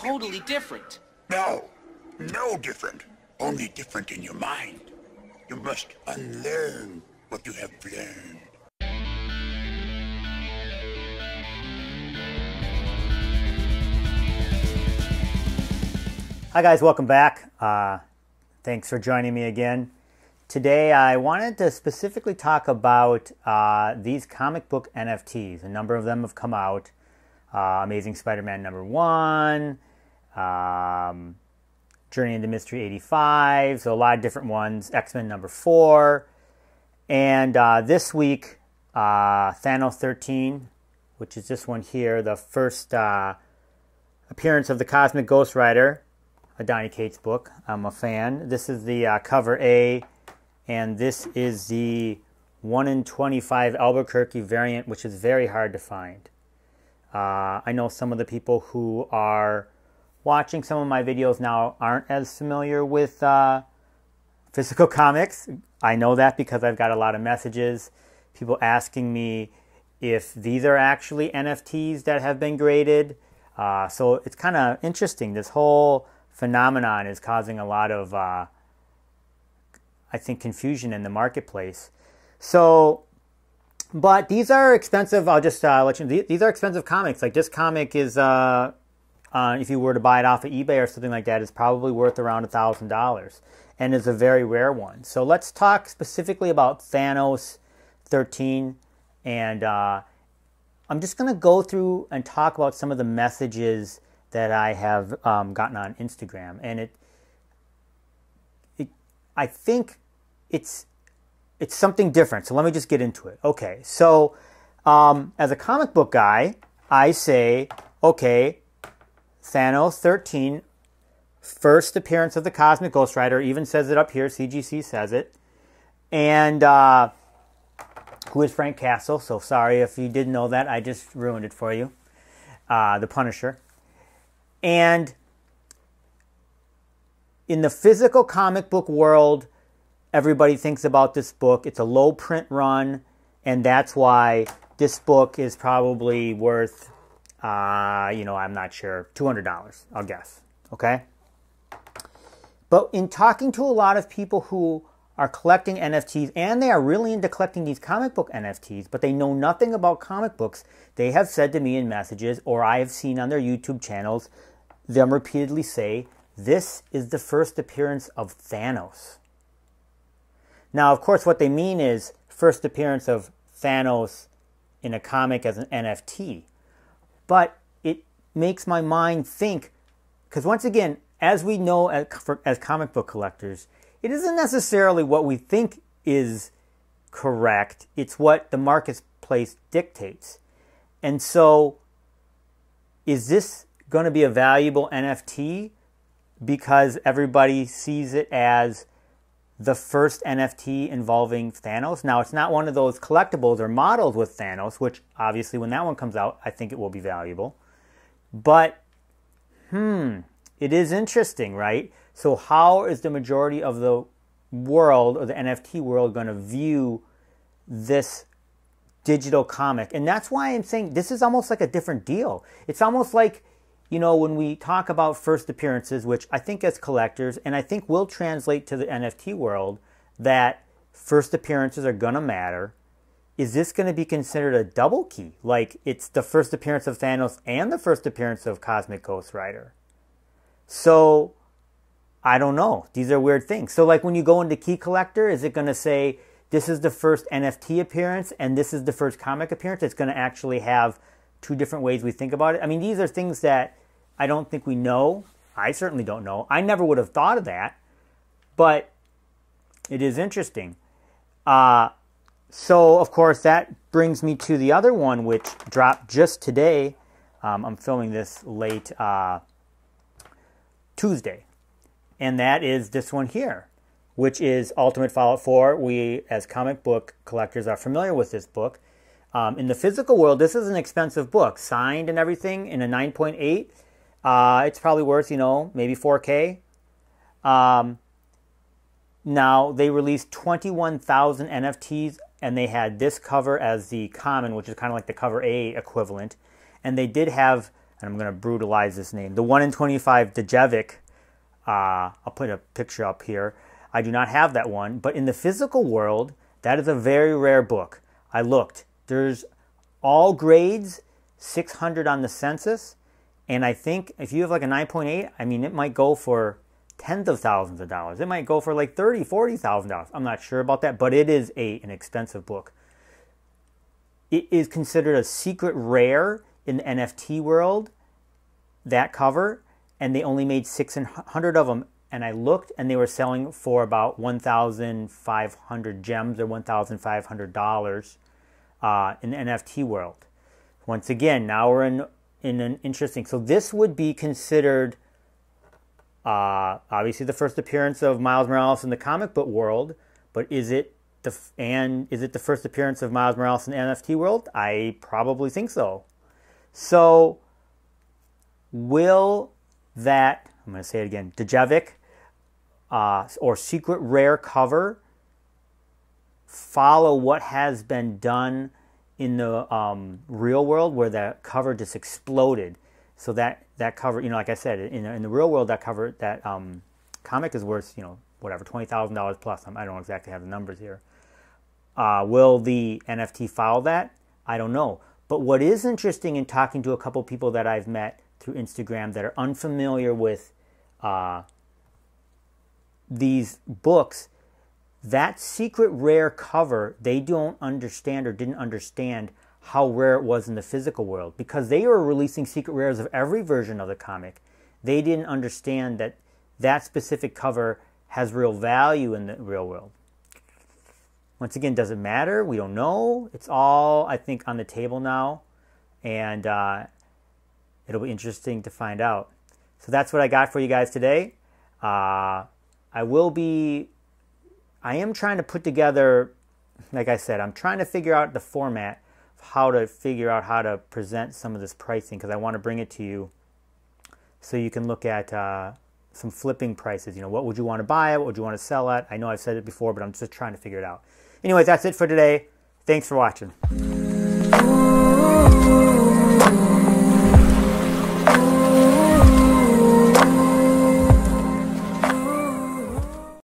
totally different. No, no different. Only different in your mind. You must unlearn what you have learned. Hi guys, welcome back. Thanks for joining me again. Today I wanted to specifically talk about these comic book NFTs. A number of them have come out. Amazing Spider-Man #1, Journey into Mystery 85, so a lot of different ones, X-Men #4, and this week, Thanos 13, which is this one here, the first appearance of the Cosmic Ghost Rider, a Donny Cates book. I'm a fan. This is the cover A, and this is the 1 in 25 Albuquerque variant, which is very hard to find. I know some of the people who are watching some of my videos now aren't as familiar with physical comics. I know that because I've got a lot of messages, people asking me if these are actually NFTs that have been graded. So it's kind of interesting. This whole phenomenon is causing a lot of, I think, confusion in the marketplace. So, but these are expensive. I'll just let you know, these are expensive comics. Like this comic is, if you were to buy it off of eBay or something like that, it's probably worth around $1,000 and is a very rare one. So let's talk specifically about Thanos 13, and I'm just going to go through and talk about some of the messages that I have gotten on Instagram, and I think it's something different. So let me just get into it. Okay, so as a comic book guy, I say, okay, Thanos 13, first appearance of the Cosmic Ghost Rider, even says it up here, CGC says it, and who is Frank Castle, so sorry if you didn't know that, I just ruined it for you, the Punisher. And in the physical comic book world, everybody thinks about this book. It's a low print run, and that's why this book is probably worth, I'm not sure, $200, I'll guess, okay? But in talking to a lot of people who are collecting NFTs, and they are really into collecting these comic book NFTs, but they know nothing about comic books, they have said to me in messages, or I have seen on their YouTube channels, them repeatedly say, this is the first appearance of Thanos. Now, of course, what they mean is first appearance of Thanos in a comic as an NFT. But it makes my mind think, because once again, as we know as comic book collectors, it isn't necessarily what we think is correct. It's what the marketplace dictates. And so, is this going to be a valuable NFT because everybody sees it as the first NFT involving Thanos? Now, it's not one of those collectibles or models with Thanos, which obviously when that one comes out, I think it will be valuable. But, it is interesting, right? So how is the majority of the world, or the NFT world, going to view this digital comic? And that's why I'm saying this is almost like a different deal. It's almost like, when we talk about first appearances, which I think as collectors, and I think will translate to the NFT world, that first appearances are going to matter. Is this going to be considered a double key? Like it's the first appearance of Thanos and the first appearance of Cosmic Ghost Rider. So, I don't know. These are weird things. So like when you go into Key Collector, is it going to say this is the first NFT appearance and this is the first comic appearance? It's going to actually have two different ways we think about it. I mean, these are things that I don't think we know. I certainly don't know. I never would have thought of that. But it is interesting. So, of course, that brings me to the other one, which dropped just today. I'm filming this late Tuesday. And that is this one here, which is Ultimate Fallout 4. We, as comic book collectors, are familiar with this book. In the physical world, this is an expensive book, signed and everything in a 9.8. It's probably worth, maybe 4K. Now, they released 21,000 NFTs, and they had this cover as the common, which is kind of like the cover A equivalent. And they did have and I'm going to brutalize this name. The 1 in 25 Djevic, I'll put a picture up here. I do not have that one, but in the physical world, that is a very rare book. I looked. There's all grades, 600 on the census, and I think if you have like a 9.8, I mean, it might go for tens of thousands of dollars. It might go for like $30,000, $40,000. I'm not sure about that, but it is an expensive book. It is considered a secret rare in the NFT world, that cover, and they only made 600 of them. And I looked, and they were selling for about 1,500 gems or $1,500 in the NFT world. Once again, now we're in an interesting. So this would be considered obviously the first appearance of Miles Morales in the comic book world, but is it the first appearance of Miles Morales in the NFT world? I probably think so. So will that, I'm going to say it again, Djevic or secret rare cover follow what has been done in the real world, where that cover just exploded? So that cover, like I said, in the real world, that cover, that comic is worth, whatever, $20,000 plus. I don't exactly have the numbers here. Will the NFT follow that? I don't know. But what is interesting in talking to a couple people that I've met through Instagram that are unfamiliar with these books, that secret rare cover, they don't understand or didn't understand how rare it was in the physical world, because they were releasing secret rares of every version of the comic. They didn't understand that that specific cover has real value in the real world. Once again, does it matter? We don't know. It's all, I think, on the table now, and it'll be interesting to find out. So that's what I got for you guys today. I am trying to put together, like I said, I'm trying to figure out the format of how to present some of this pricing, because I want to bring it to you so you can look at some flipping prices. What would you want to buy at? What would you want to sell at? I know I've said it before, but I'm just trying to figure it out. Anyways, that's it for today. Thanks for watching.